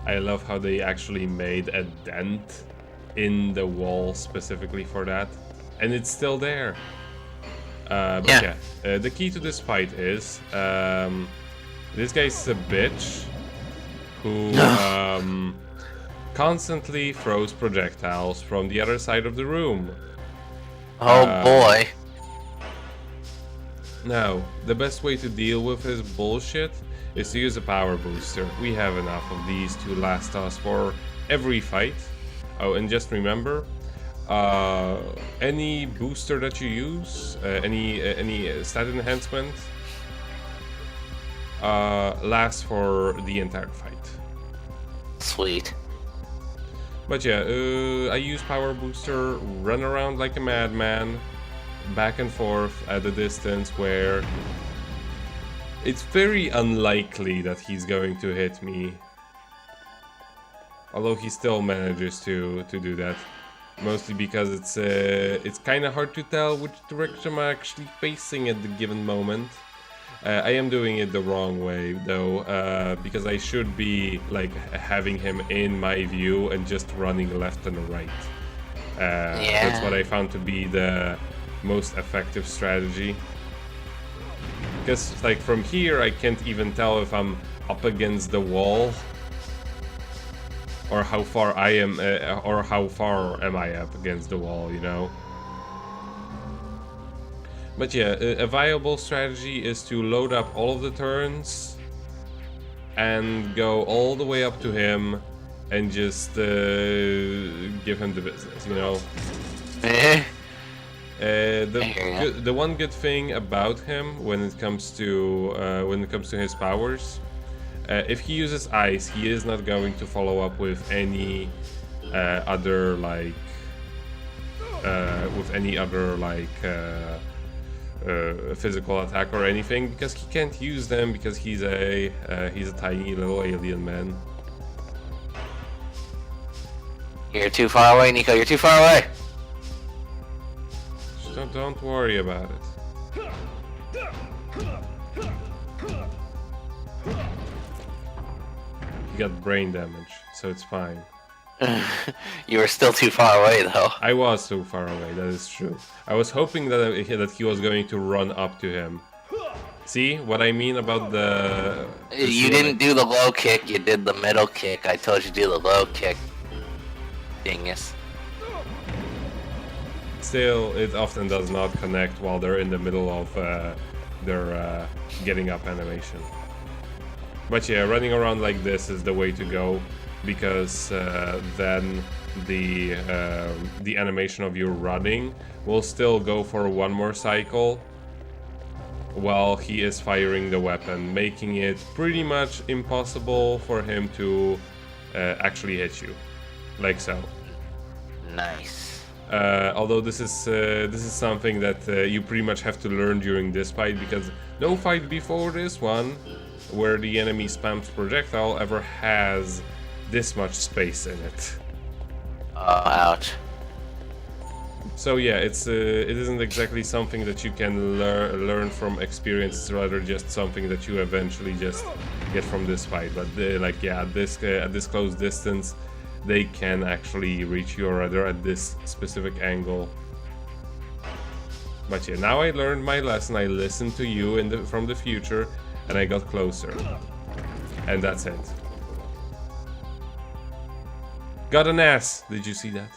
I love how they actually made a dent in the wall specifically for that, and it's still there. But yeah, the key to this fight is this guy's a bitch who constantly throws projectiles from the other side of the room. Oh boy. Now, the best way to deal with his bullshit is to use a power booster. We have enough of these to last us for every fight. Oh, and just remember, any booster that you use, any stat enhancement, lasts for the entire fight. Sweet. But yeah, I use power booster, run around like a madman, back and forth at a distance where it's very unlikely that he's going to hit me. Although he still manages to do that. Mostly because it's kind of hard to tell which direction I'm actually facing at the given moment. I am doing it the wrong way though, because I should be like having him in my view and just running left and right. That's what I found to be the most effective strategy. Because like from here I can't even tell if I'm up against the wall or how far I am, or how far am I up against the wall, you know? But yeah, a viable strategy is to load up all of the turns and go all the way up to him and just give him the business, you know? The one good thing about him when it comes to his powers, if he uses ice, he is not going to follow up with any other like physical attack or anything, because he can't use them because he's a tiny little alien man. You're too far away, Nico. You're too far away. Don't worry about it. He got brain damage, so it's fine. You were still too far away, though. I was too far away, that is true. I was hoping that he was going to run up to him. See what I mean about the... You didn't do the low kick, you did the middle kick. I told you to do the low kick. Dingus. Still, it often does not connect while they're in the middle of their getting up animation. But yeah, running around like this is the way to go, because then the animation of you running will still go for one more cycle while he is firing the weapon, making it pretty much impossible for him to actually hit you, like so. Nice. Although this is something that you pretty much have to learn during this fight, because no fight before this one, where the enemy spams projectile, ever has this much space in it. Ouch. So yeah, it isn't exactly something that you can learn from experience. It's rather just something that you eventually just get from this fight. But like yeah, at this close distance, they can actually reach you, or rather at this specific angle. But yeah, now I learned my lesson. I listened to you from the future, and I got closer. And that's it. Got an ass! Did you see that?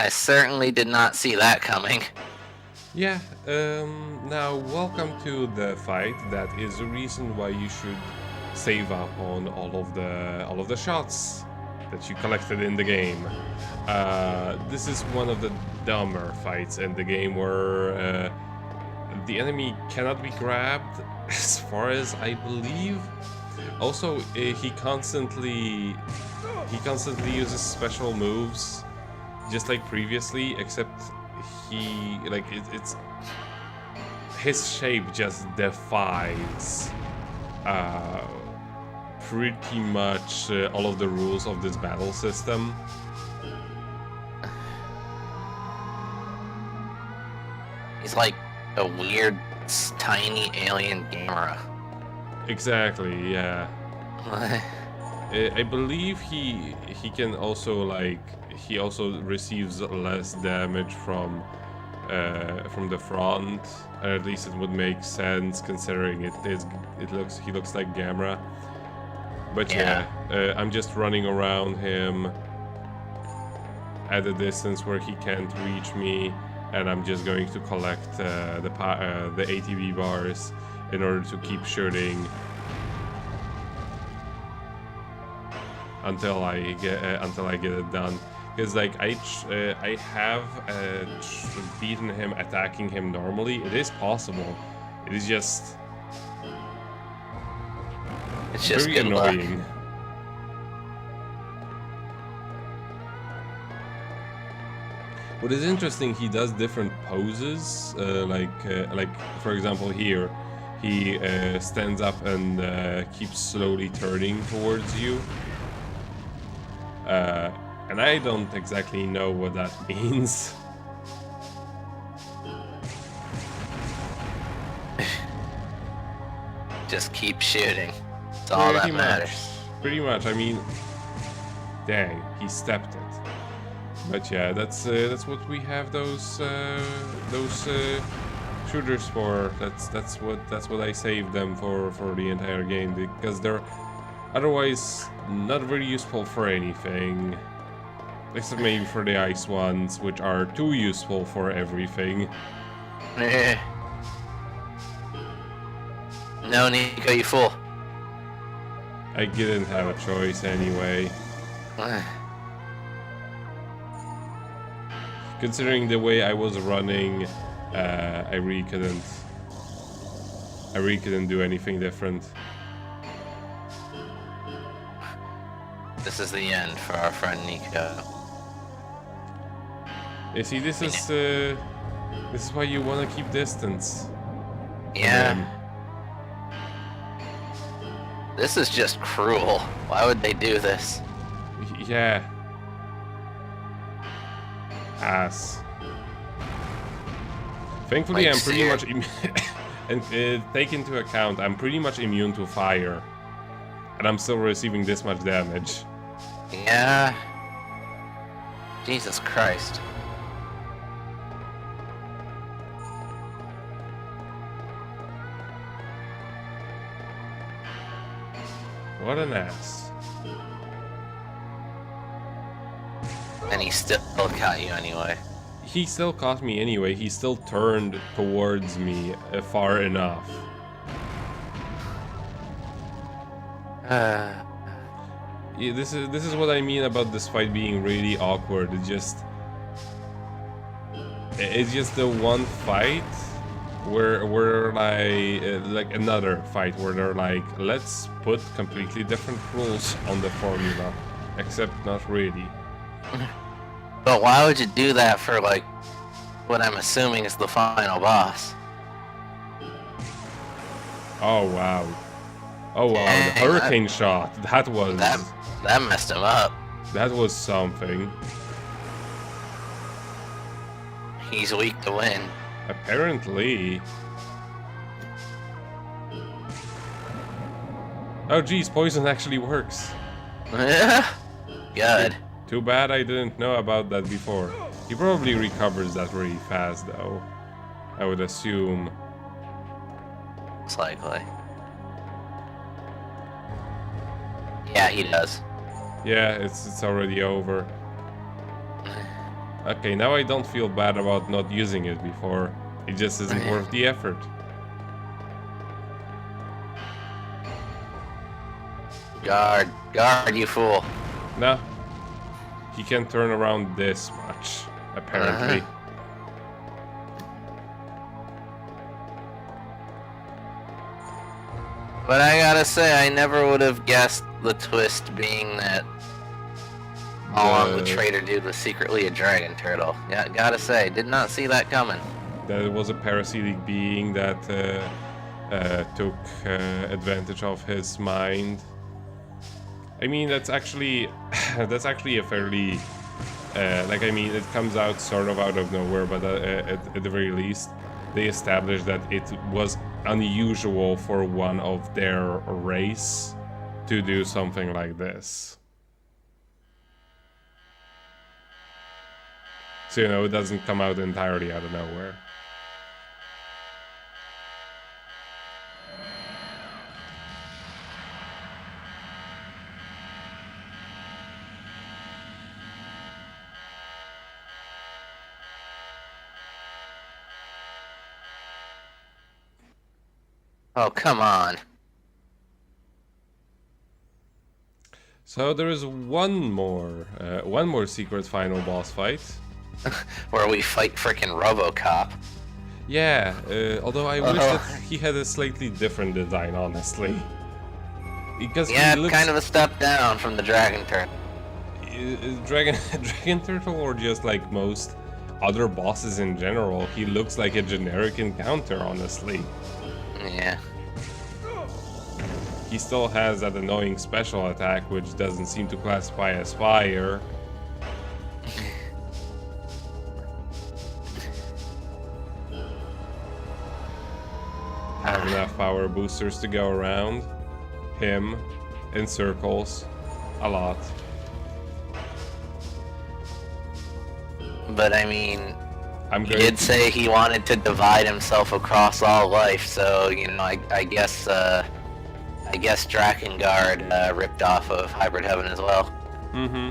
I certainly did not see that coming. Yeah, now welcome to the fight. That is the reason why you should save up on all of the shots that you collected in the game. This is one of the dumber fights in the game where the enemy cannot be grabbed, as far as I believe. Also, he constantly uses special moves, just like previously, except it's his shape just defies pretty much all of the rules of this battle system. He's like a weird, tiny alien Gamera. Exactly, yeah. I believe he can also he also receives less damage from the front. At least it would make sense considering he looks like Gamera. But yeah, I'm just running around him at a distance where he can't reach me, and I'm just going to collect the ATB bars in order to keep shooting until I get it done. Because like I have beaten him attacking him normally. It is possible. It is just very good annoying. luck. What is interesting, he does different poses. Like for example here, he stands up and keeps slowly turning towards you. And I don't exactly know what that means. Just keep shooting. It's all that matters. Pretty much. I mean, dang, he stepped it. But yeah, that's what we have those shooters for. That's what I saved them for the entire game, because they're otherwise not very useful for anything. Except maybe for the ice ones, which are too useful for everything. No, Nico, you fool. I didn't have a choice anyway. Considering the way I was running, I really couldn't do anything different. This is the end for our friend Nico. You see, this is why you want to keep distance. Yeah. This is just cruel. Why would they do this? Yeah. Ass. Thankfully, Like, I'm pretty much and take into account, I'm pretty much immune to fire, and I'm still receiving this much damage. Yeah. Jesus Christ. What an ass. And he still caught you anyway. He still caught me anyway. He still turned towards me far enough. Yeah, this is what I mean about this fight being really awkward. It's just the one fight where like another fight where they're like, let's put completely different rules on the formula, except not really. But why would you do that for, like, what I'm assuming is the final boss? Oh wow. Oh wow, Dang, the hurricane shot. That messed him up. That was something. He's weak to win. Apparently. Oh geez, poison actually works. Good. Too bad I didn't know about that before. He probably recovers that really fast though, I would assume. Most likely. Yeah, he does. Yeah, it's already over. Okay, now I don't feel bad about not using it before. It just isn't worth the effort. Guard, you fool. No. He can turn around this much, apparently. But I gotta say, I never would have guessed the twist being that the traitor dude was secretly a dragon turtle. Yeah, gotta say, did not see that coming. That it was a parasitic being that took advantage of his mind. I mean, that's actually a fairly like, I mean, it comes out sort of out of nowhere, but at the very least, they established that it was unusual for one of their race to do something like this. So, you know, it doesn't come out entirely out of nowhere. Oh, come on. So there is one more secret final boss fight. Where we fight frickin' RoboCop. Yeah, although I wish that he had a slightly different design, honestly. Because yeah, he looks kind of a step down from the Dragon Turtle. Dragon Turtle, or just like most other bosses in general, he looks like a generic encounter, honestly. Yeah. He still has that annoying special attack, which doesn't seem to classify as fire. Have enough power boosters to go around. Him in circles a lot. But I mean, He did say he wanted to divide himself across all life, so you know, I guess Drakengard ripped off of Hybrid Heaven as well. Mm-hmm.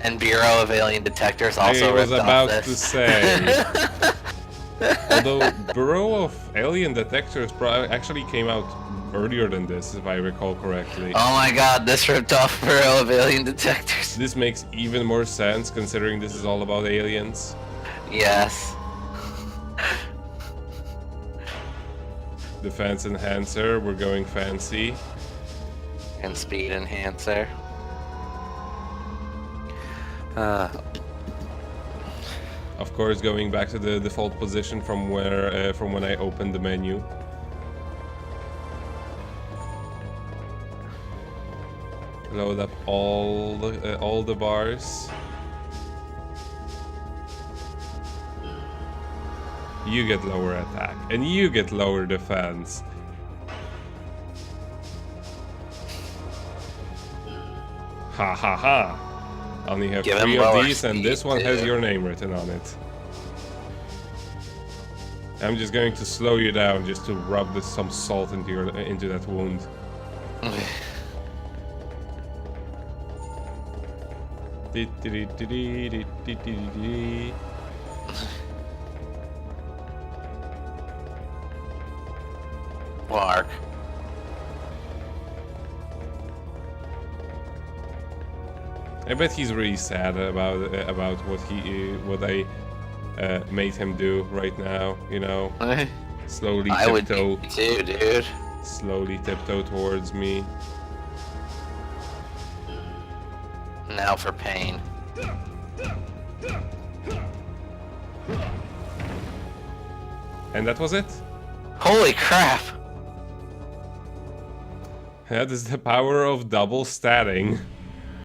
And Bureau of Alien Detectors also ripped off this. I was about to say. Although Bureau of Alien Detectors actually came out earlier than this, if I recall correctly. Oh my god, this ripped off Bureau of Alien Detectors. This makes even more sense, considering this is all about aliens. Yes. Defense Enhancer, we're going fancy. And Speed Enhancer. Of course, going back to the default position from where from when I opened the menu. Load up all the bars. You get lower attack, and you get lower defense. Ha ha ha! I only have 3 of these, and this one has your name written on it. I'm just going to slow you down just to rub some salt into that wound. Mark. I bet he's really sad about what I made him do right now. You know, slowly tiptoe. I would too, dude. Slowly tiptoe towards me. Now for pain. And that was it. Holy crap! That is the power of double statting.